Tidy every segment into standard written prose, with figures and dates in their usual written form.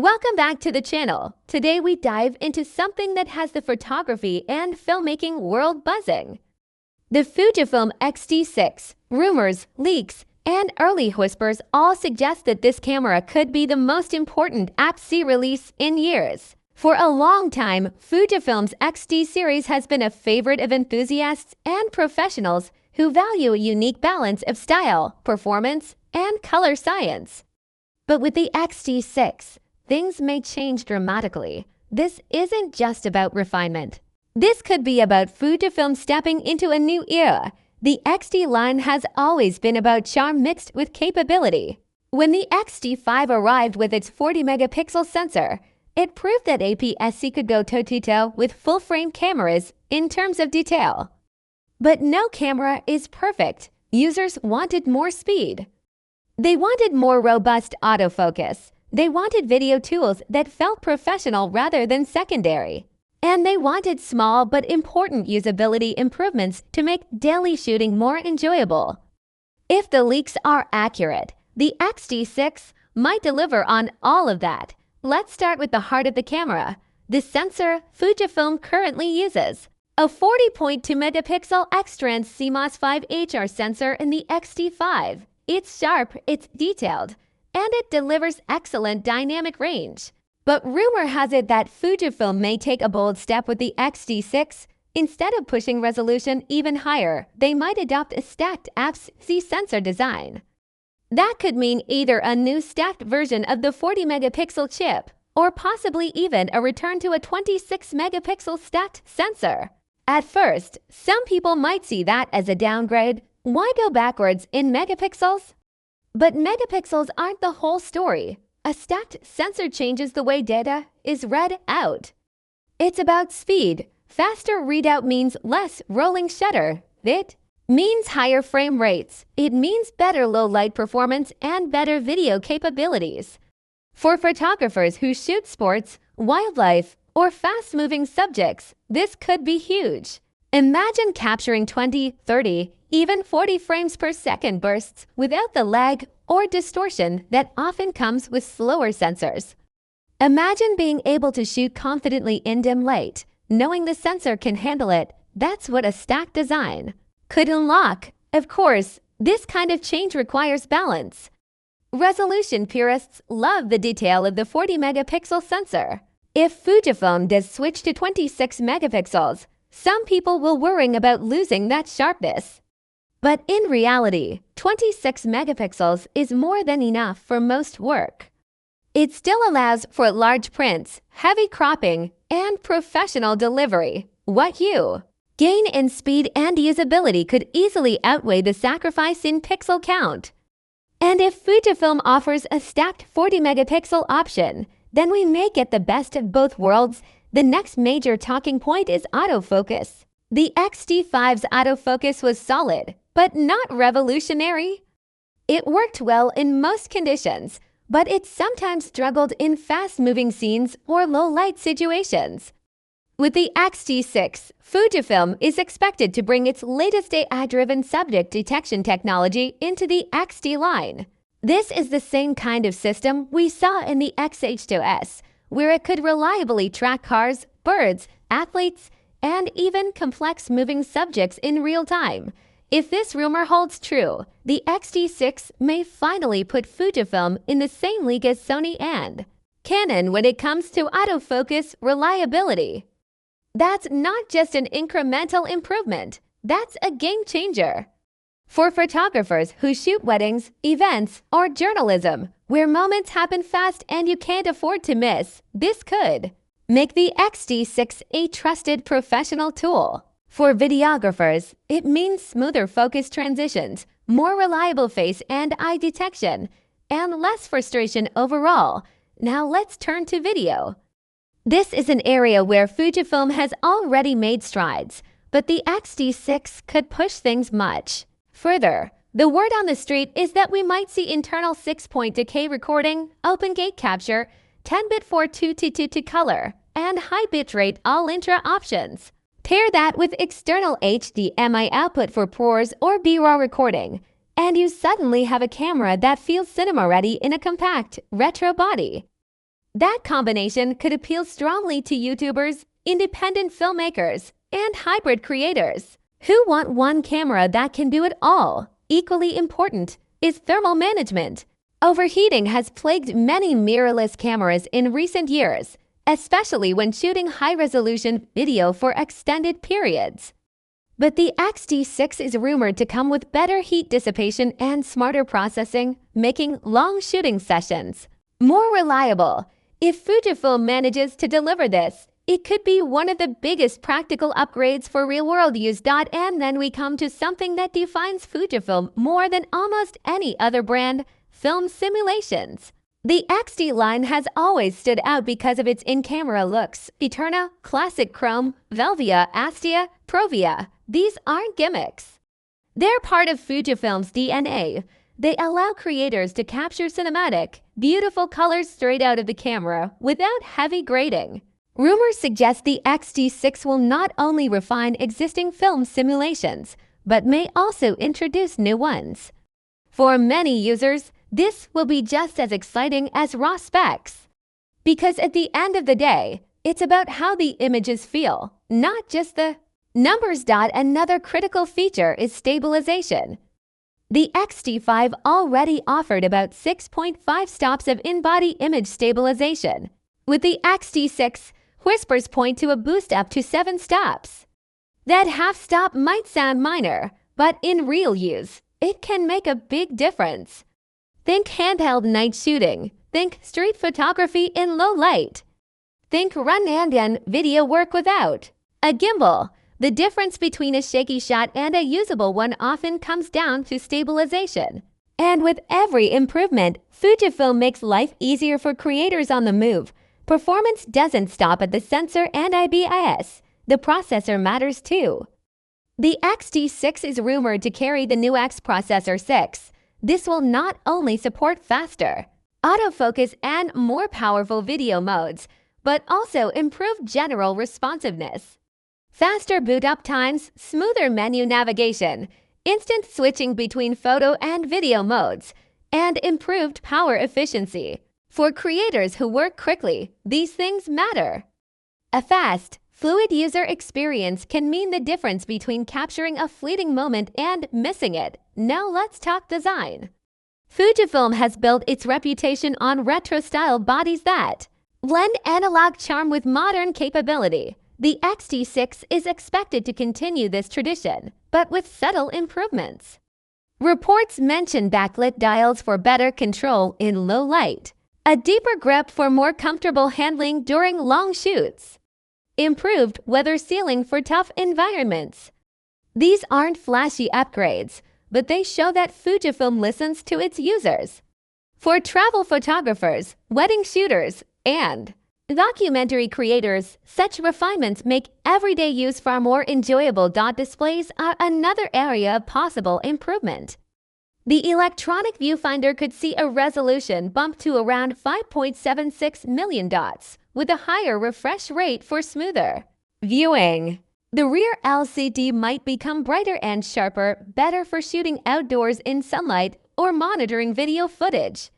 Welcome back to the channel. Today we dive into something that has the photography and filmmaking world buzzing. The Fujifilm X-T6. Rumors, leaks, and early whispers all suggest that this camera could be the most important X-T release in years. For a long time, Fujifilm's X-T series has been a favorite of enthusiasts and professionals who value a unique balance of style, performance, and color science. But with the X-T6, things may change dramatically. This isn't just about refinement. This could be about Fujifilm stepping into a new era. The X-T line has always been about charm mixed with capability. When the X-T5 arrived with its 40-megapixel sensor, it proved that APS-C could go toe-to-toe with full-frame cameras in terms of detail. But no camera is perfect. Users wanted more speed. They wanted more robust autofocus. They wanted video tools that felt professional rather than secondary. And they wanted small but important usability improvements to make daily shooting more enjoyable. If the leaks are accurate, the X-T6 might deliver on all of that. Let's start with the heart of the camera, the sensor Fujifilm currently uses. A 40.2-megapixel X-Trans CMOS 5 HR sensor in the X-T5. It's sharp, it's detailed, and it delivers excellent dynamic range. But rumor has it that Fujifilm may take a bold step with the X-T6. Instead of pushing resolution even higher, they might adopt a stacked APS-C sensor design. That could mean either a new stacked version of the 40-megapixel chip, or possibly even a return to a 26-megapixel stacked sensor. At first, some people might see that as a downgrade. Why go backwards in megapixels? But megapixels aren't the whole story. A stacked sensor changes the way data is read out. It's about speed. Faster readout means less rolling shutter. It means higher frame rates. It means better low-light performance and better video capabilities. For photographers who shoot sports, wildlife, or fast-moving subjects, this could be huge. Imagine capturing 20, 30, even 40 frames per second bursts without the lag or distortion that often comes with slower sensors. Imagine being able to shoot confidently in dim light, knowing the sensor can handle it. That's what a stacked design could unlock. Of course, this kind of change requires balance. Resolution purists love the detail of the 40-megapixel sensor. If Fujifilm does switch to 26 megapixels, some people will worry about losing that sharpness. But in reality, 26 megapixels is more than enough for most work. It still allows for large prints, heavy cropping, and professional delivery. What you gain in speed and usability could easily outweigh the sacrifice in pixel count. And if Fujifilm offers a stacked 40-megapixel option, then we may get the best of both worlds. The next major talking point is autofocus. The X-T5's autofocus was solid, but not revolutionary. It worked well in most conditions, but it sometimes struggled in fast-moving scenes or low-light situations. With the X-T6, Fujifilm is expected to bring its latest AI-driven subject detection technology into the X-T line. This is the same kind of system we saw in the X-H2S, where it could reliably track cars, birds, athletes, and even complex moving subjects in real time. If this rumor holds true, the X-T6 may finally put Fujifilm in the same league as Sony and Canon when it comes to autofocus reliability. That's not just an incremental improvement, that's a game changer. For photographers who shoot weddings, events, or journalism, where moments happen fast and you can't afford to miss, this could make the X-T6 a trusted professional tool. For videographers, it means smoother focus transitions, more reliable face and eye detection, and less frustration overall. Now let's turn to video. This is an area where Fujifilm has already made strides, but the X-T6 could push things much further. The word on the street is that we might see internal 6-point decay recording, open gate capture, 10-bit 4:2:2 color, and high bitrate all-intra options. Pair that with external HDMI output for ProRes or B-RAW recording, and you suddenly have a camera that feels cinema-ready in a compact, retro body. That combination could appeal strongly to YouTubers, independent filmmakers, and hybrid creators who want one camera that can do it all. Equally important is thermal management. Overheating has plagued many mirrorless cameras in recent years, especially when shooting high-resolution video for extended periods. But the X-T6 is rumored to come with better heat dissipation and smarter processing, making long shooting sessions more reliable. If Fujifilm manages to deliver this, it could be one of the biggest practical upgrades for real-world use. And then we come to something that defines Fujifilm more than almost any other brand: film simulations. The X-T line has always stood out because of its in-camera looks: Eterna, Classic Chrome, Velvia, Astia, Provia. These aren't gimmicks. They're part of Fujifilm's DNA. They allow creators to capture cinematic, beautiful colors straight out of the camera without heavy grading. Rumors suggest the X-T6 will not only refine existing film simulations, but may also introduce new ones. For many users, this will be just as exciting as raw specs. Because at the end of the day, it's about how the images feel, not just the numbers. Another critical feature is stabilization. The X-T5 already offered about 6.5 stops of in-body image stabilization. With the X-T6, whispers point to a boost up to 7 stops. That half stop might sound minor, but in real use, it can make a big difference. Think handheld night shooting. Think street photography in low light. Think run and gun video work without a gimbal. The difference between a shaky shot and a usable one often comes down to stabilization. And with every improvement, Fujifilm makes life easier for creators on the move. Performance doesn't stop at the sensor and IBIS. The processor matters too. The X-T6 is rumored to carry the new X processor 6. This will not only support faster autofocus and more powerful video modes, but also improve general responsiveness. Faster boot-up times, smoother menu navigation, instant switching between photo and video modes, and improved power efficiency. For creators who work quickly, these things matter. A fast, fluid user experience can mean the difference between capturing a fleeting moment and missing it. Now let's talk design. Fujifilm has built its reputation on retro-style bodies that blend analog charm with modern capability. The X-T6 is expected to continue this tradition, but with subtle improvements. Reports mention backlit dials for better control in low light, a deeper grip for more comfortable handling during long shoots, improved weather sealing for tough environments. These aren't flashy upgrades, but they show that Fujifilm listens to its users. For travel photographers, wedding shooters, and documentary creators, such refinements make everyday use far more enjoyable. Displays are another area of possible improvement. The electronic viewfinder could see a resolution bump to around 5.76 million dots, with a higher refresh rate for smoother viewing. The rear LCD might become brighter and sharper, better for shooting outdoors in sunlight or monitoring video footage.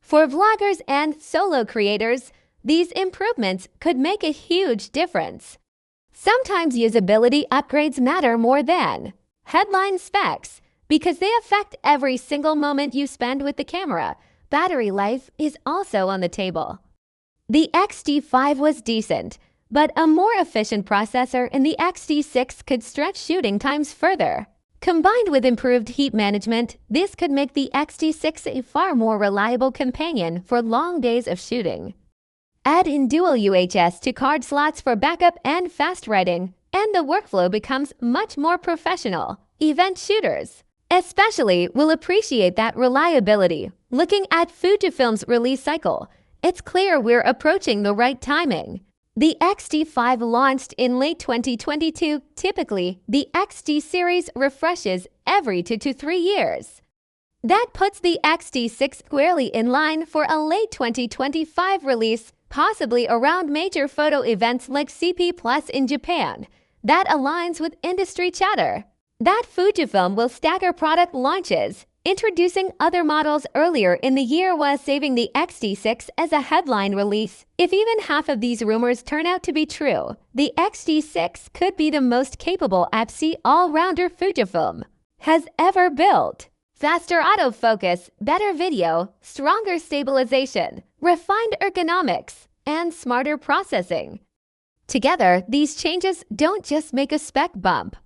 For vloggers and solo creators, these improvements could make a huge difference. Sometimes usability upgrades matter more than headline specs, because they affect every single moment you spend with the camera. Battery life is also on the table. The X-T5 was decent, but a more efficient processor in the X-T6 could stretch shooting times further. Combined with improved heat management, this could make the X-T6 a far more reliable companion for long days of shooting. Add in dual UHS to card slots for backup and fast writing, and the workflow becomes much more professional. Event shooters especially will appreciate that reliability. Looking at Fujifilm's release cycle, it's clear we're approaching the right timing. The X-T5 launched in late 2022. Typically, the X-T series refreshes every 2 to 3 years. That puts the X-T6 squarely in line for a late 2025 release, possibly around major photo events like CP Plus in Japan. That aligns with industry chatter that Fujifilm will stagger product launches, introducing other models earlier in the year was saving the X-T6 as a headline release. If even half of these rumors turn out to be true, the X-T6 could be the most capable APS-C all-rounder Fujifilm has ever built. Faster autofocus, better video, stronger stabilization, refined ergonomics, and smarter processing. Together, these changes don't just make a spec bump.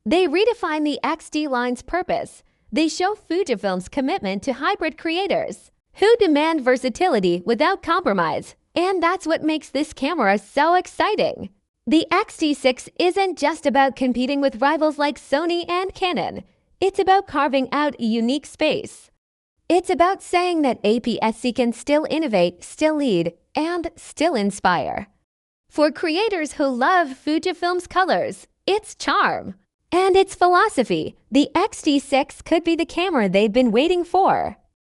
They redefine the X-D line's purpose. They show Fujifilm's commitment to hybrid creators who demand versatility without compromise. And that's what makes this camera so exciting. The X-T6 isn't just about competing with rivals like Sony and Canon. It's about carving out a unique space. It's about saying that APS-C can still innovate, still lead, and still inspire. For creators who love Fujifilm's colors, its charm, and its philosophy, the X-T6 could be the camera they've been waiting for.